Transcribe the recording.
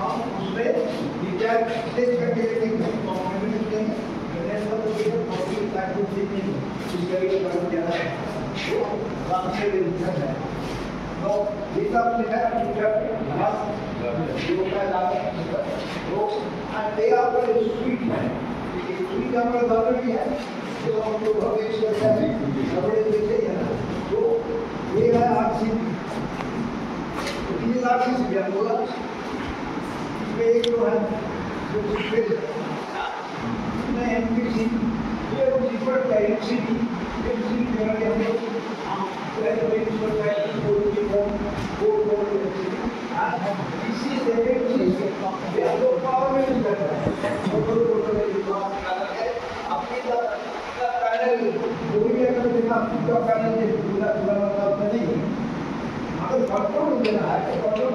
हम उसमें विचार स्टेज करके देखेंगे कॉम्प्लीमेंट देंगे गणेश का तो केवल कॉपी टाइप को देखेंगे इस करिए पर क्या है तो काम से रिलेटेड है तो ये सब लिखा है टीचर क्लास जो का लागत तो दे आपका स्वीट है स्वीट हमारा दौर भी है जो हम लोग भविष्य करते हैं कपड़े देते हैं तो ये है आरसीबी तो कितनी आरसीबी है बोला एक जो है जो मैं एमपीसी ये डिफर का एमसीडी एमसीडी जगह के अंदर हम ट्राई करेंगे सो ट्राई कोड की कोड इसी लेवल से ये तो पावर में यूज करता है फोटो में बात करता है अपनी का पैनल कोई भी अगर देखा आपका पैनल पूरा पूरा मतलब नहीं अगर कंट्रोल देना है तो कंट्रोल